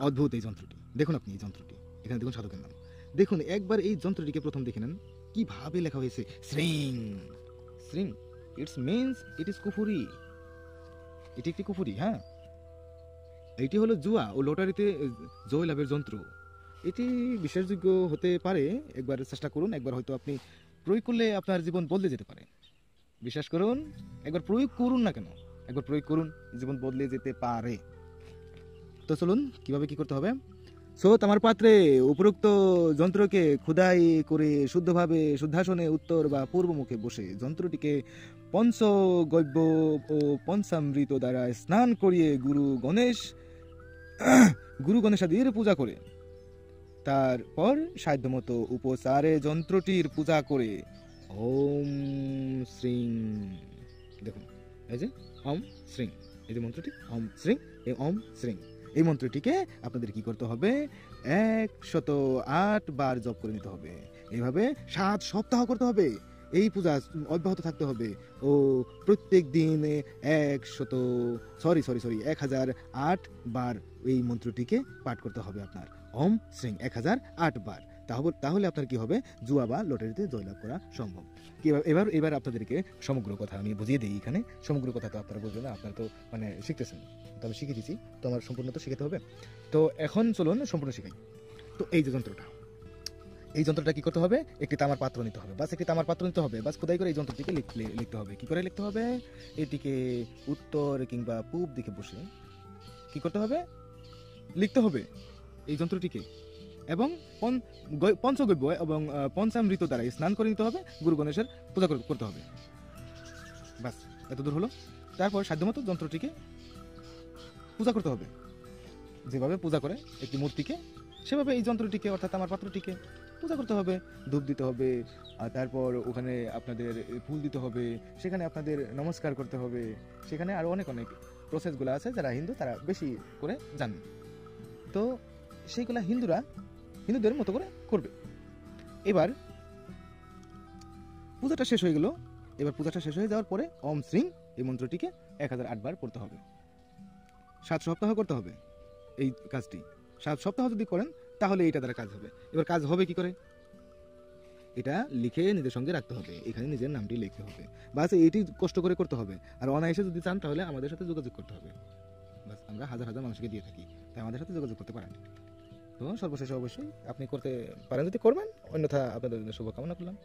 অদ্ভুত এই যন্ত্রটি, দেখুন আপনি এই যন্ত্রটি, এখানে দেখুন সাধকের নাম, দেখুন একবার এই যন্ত্রটিকে প্রথম দেখে নেন কিভাবে লেখা হয়েছে শ্রিং শ্রিং। ইটস মিনস ইট ইজ কুফুরি, এটি একটি কুফুরি। হ্যাঁ, এটি হলো জুয়া ও লটারিতে জয় লাভের যন্ত্র। এটি বিশ্বাসযোগ্য হতে পারে, একবার চেষ্টা করুন, একবার হয়তো আপনি প্রয়োগ করলে আপনার জীবন বদলে যেতে পারে। বিশ্বাস করুন, একবার প্রয়োগ করুন না কেন, একবার প্রয়োগ করুন, জীবন বদলে যেতে পারে। তো চলুন কিভাবে কি করতে হবে। সো তামার পাত্রে উপরোক্ত যন্ত্রকে খোদাই করে শুদ্ধভাবে শুদ্ধাসনে উত্তর বা পূর্ব মুখে বসে যন্ত্রটিকে পঞ্চগব্য ও পঞ্চামৃত দ্বারা স্নান করিয়ে গুরু গণেশাদির পূজা করে, তারপর সাধ্যমতো উপচারে যন্ত্রটির পূজা করে ওম শ্রীং, দেখুন এই যে ওম শ্রীং, এই যে মন্ত্রটি ওম শ্রীং, এই ওম শ্রীং এই মন্ত্রটিকে আপনাদের কি করতে হবে, 108 বার জপ করে নিতে হবে। এইভাবে 7 সপ্তাহ করতে হবে, এই পূজা অব্যাহত থাকতে হবে। ও প্রত্যেক দিন 1008 বার এই মন্ত্রটিকে পাঠ করতে হবে আপনার, ওম শ্রীং 1008 বার। তাহলে আপনার কি হবে, জুয়া বা লটারিতে জয়লাভ করা সম্ভব। এবার আপনাদেরকে সমগ্র কথা আমি বুঝিয়ে দিই। এখানে সমগ্র কথা তো আপনারা বুঝবেন না, আপনারা তো মানে শিখতেছেন, তো আমি শিখিয়ে দিচ্ছি, তো আমার সম্পূর্ণ তো শিখাতে হবে। তো এখন চলুন সম্পূর্ণ শিখাই। তো এই যে যন্ত্রটা কি করতে হবে, একটি তামার পাত্র নিতে হবে, বাস একটি তামার পাত্র নিতে হবে, বাস খোদাই করে এই যন্ত্রটিকে লিখতে হবে। কি করে লিখতে হবে, এটিকে উত্তর কিংবা পূব দিকে বসে কি করতে হবে, লিখতে হবে এই যন্ত্রটিকে, এবং পঞ্চগব্য এবং পঞ্চামৃত দ্বারা স্নান করে নিতে হবে, গুরু গণেশের পূজা করতে হবে। বাস এত দূর হলো। তারপর সাধ্যমতো যন্ত্রটিকে পূজা করতে হবে, যেভাবে পূজা করে একটি মূর্তিকে, সেভাবে এই যন্ত্রটিকে অর্থাৎ আমার পাত্রটিকে পূজা করতে হবে, ধূপ দিতে হবে, আর তারপর ওখানে আপনাদের ফুল দিতে হবে, সেখানে আপনাদের নমস্কার করতে হবে, সেখানে আরও অনেক প্রসেসগুলো আছে, যারা হিন্দু তারা বেশি করে জানেন, তো সেইগুলা হিন্দুদের মতো করে করবে। এবার পূজাটা শেষ হয়ে গেল। এবার পূজাটা শেষ হয়ে যাওয়ার পরে ওম শ্রীং এই মন্ত্রটিকে 1008 বার পড়তে হবে। 7 সপ্তাহ করতে হবে এই কাজটি। 7 সপ্তাহ যদি করেন তাহলে এটা দ্বারা কাজ হবে। এবার কাজ হবে কি করে, এটা লিখে নিজের সঙ্গে রাখতে হবে, এখানে নিজের নামটি লিখতে হবে, বাস এইটি কষ্ট করে করতে হবে। আর অনায়াসে যদি চান তাহলে আমাদের সাথে যোগাযোগ করতে হবে, বাস আমরা হাজার হাজার মানুষকে দিয়ে থাকি, তাই আমাদের সাথে যোগাযোগ করতে পারেন। তো সর্বশেষে অবশ্যই আপনি করতে পারেন যদি করবেন, অন্যথা আপনাদের জন্য শুভকামনা করলাম।